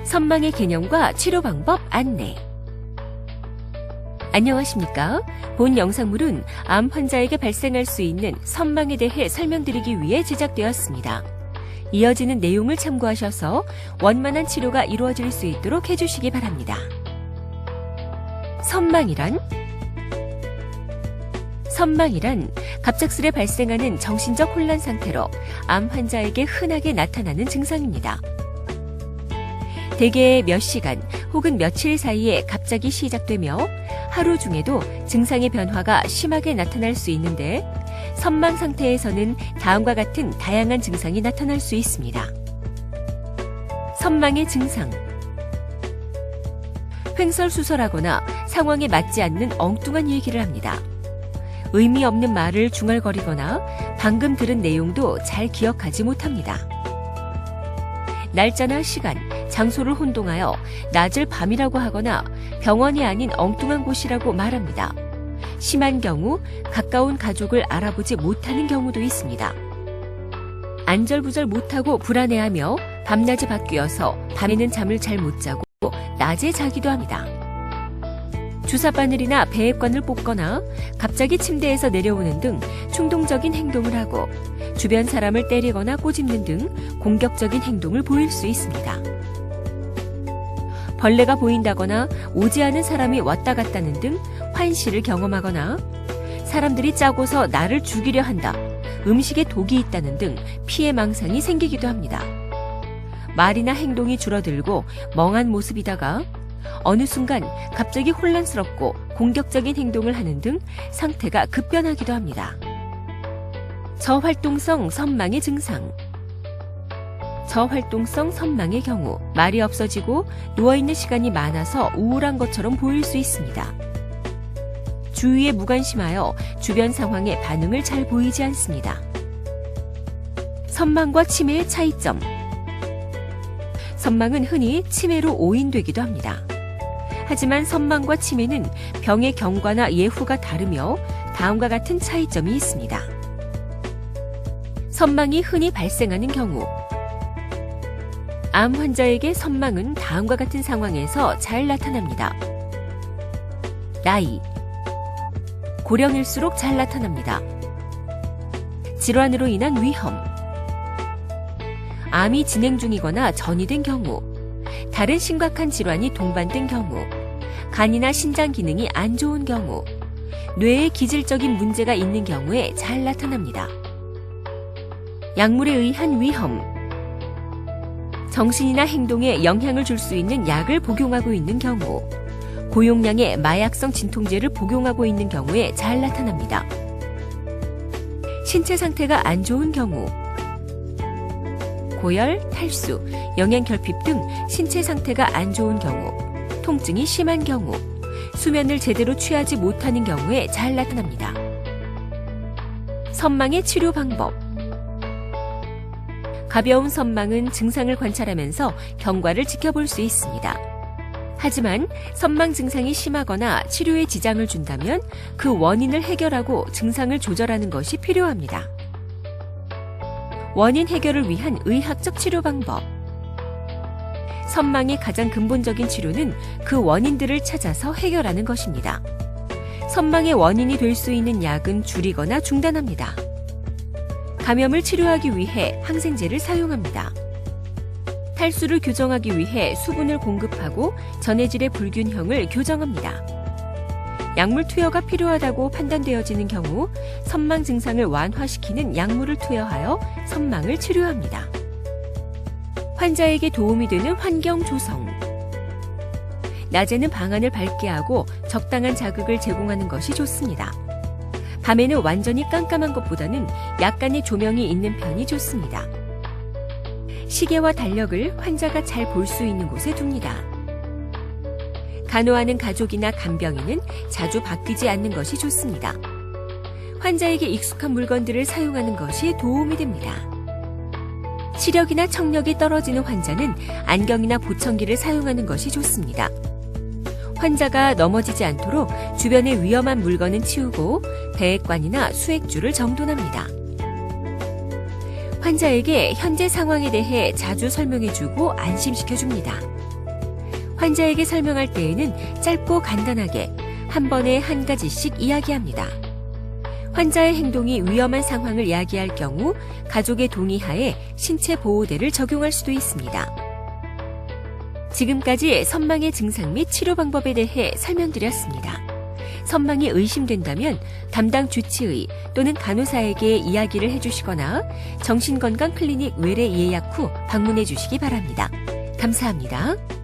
선망의 개념과 치료 방법 안내. 안녕하십니까? 본 영상물은 암 환자에게 발생할 수 있는 선망에 대해 설명드리기 위해 제작되었습니다. 이어지는 내용을 참고하셔서 원만한 치료가 이루어질 수 있도록 해주시기 바랍니다. 선망이란 갑작스레 발생하는 정신적 혼란 상태로 암 환자에게 흔하게 나타나는 증상입니다. 대개 몇 시간 혹은 며칠 사이에 갑자기 시작되며 하루 중에도 증상의 변화가 심하게 나타날 수 있는데 선망 상태에서는 다음과 같은 다양한 증상이 나타날 수 있습니다. 선망의 증상. 횡설수설하거나 상황에 맞지 않는 엉뚱한 얘기를 합니다. 의미 없는 말을 중얼거리거나 방금 들은 내용도 잘 기억하지 못합니다. 날짜나 시간, 장소를 혼동하여 낮을 밤이라고 하거나 병원이 아닌 엉뚱한 곳이라고 말합니다. 심한 경우 가까운 가족을 알아보지 못하는 경우도 있습니다. 안절부절 못하고 불안해하며 밤낮이 바뀌어서 밤에는 잠을 잘 못 자고 낮에 자기도 합니다. 주사바늘이나 배액관을 뽑거나 갑자기 침대에서 내려오는 등 충동적인 행동을 하고 주변 사람을 때리거나 꼬집는 등 공격적인 행동을 보일 수 있습니다. 벌레가 보인다거나 오지 않은 사람이 왔다 갔다는 등 환시를 경험하거나 사람들이 짜고서 나를 죽이려 한다, 음식에 독이 있다는 등 피해 망상이 생기기도 합니다. 말이나 행동이 줄어들고 멍한 모습이다가 어느 순간 갑자기 혼란스럽고 공격적인 행동을 하는 등 상태가 급변하기도 합니다. 저활동성 선망의 증상. 저활동성 선망의 경우 말이 없어지고 누워있는 시간이 많아서 우울한 것처럼 보일 수 있습니다. 주위에 무관심하여 주변 상황에 반응을 잘 보이지 않습니다. 선망과 치매의 차이점. 선망은 흔히 치매로 오인되기도 합니다. 하지만 선망과 치매는 병의 경과나 예후가 다르며 다음과 같은 차이점이 있습니다. 선망이 흔히 발생하는 경우. 암 환자에게 선망은 다음과 같은 상황에서 잘 나타납니다. 나이. 고령일수록 잘 나타납니다. 질환으로 인한 위험. 암이 진행 중이거나 전이된 경우. 다른 심각한 질환이 동반된 경우. 간이나 신장 기능이 안 좋은 경우. 뇌에 기질적인 문제가 있는 경우에 잘 나타납니다. 약물에 의한 위험. 정신이나 행동에 영향을 줄 수 있는 약을 복용하고 있는 경우, 고용량의 마약성 진통제를 복용하고 있는 경우에 잘 나타납니다. 신체 상태가 안 좋은 경우, 고열, 탈수, 영양결핍 등 신체 상태가 안 좋은 경우, 통증이 심한 경우, 수면을 제대로 취하지 못하는 경우에 잘 나타납니다. 선망의 치료 방법. 가벼운 선망은 증상을 관찰하면서 경과를 지켜볼 수 있습니다. 하지만 선망 증상이 심하거나 치료에 지장을 준다면 그 원인을 해결하고 증상을 조절하는 것이 필요합니다. 원인 해결을 위한 의학적 치료 방법. 선망의 가장 근본적인 치료는 그 원인들을 찾아서 해결하는 것입니다. 선망의 원인이 될 수 있는 약은 줄이거나 중단합니다. 감염을 치료하기 위해 항생제를 사용합니다. 탈수를 교정하기 위해 수분을 공급하고 전해질의 불균형을 교정합니다. 약물 투여가 필요하다고 판단되어지는 경우 선망 증상을 완화시키는 약물을 투여하여 선망을 치료합니다. 환자에게 도움이 되는 환경 조성. 낮에는 방안을 밝게 하고 적당한 자극을 제공하는 것이 좋습니다. 밤에는 완전히 깜깜한 것보다는 약간의 조명이 있는 편이 좋습니다. 시계와 달력을 환자가 잘 볼 수 있는 곳에 둡니다. 간호하는 가족이나 간병인은 자주 바뀌지 않는 것이 좋습니다. 환자에게 익숙한 물건들을 사용하는 것이 도움이 됩니다. 시력이나 청력이 떨어지는 환자는 안경이나 보청기를 사용하는 것이 좋습니다. 환자가 넘어지지 않도록 주변의 위험한 물건은 치우고 배액관이나 수액줄을 정돈합니다. 환자에게 현재 상황에 대해 자주 설명해주고 안심시켜줍니다. 환자에게 설명할 때에는 짧고 간단하게 한 번에 한 가지씩 이야기합니다. 환자의 행동이 위험한 상황을 야기할 경우 가족의 동의하에 신체 보호대를 적용할 수도 있습니다. 지금까지 선망의 증상 및 치료 방법에 대해 설명드렸습니다. 선망이 의심된다면 담당 주치의 또는 간호사에게 이야기를 해주시거나 정신건강클리닉 외래 예약 후 방문해 주시기 바랍니다. 감사합니다.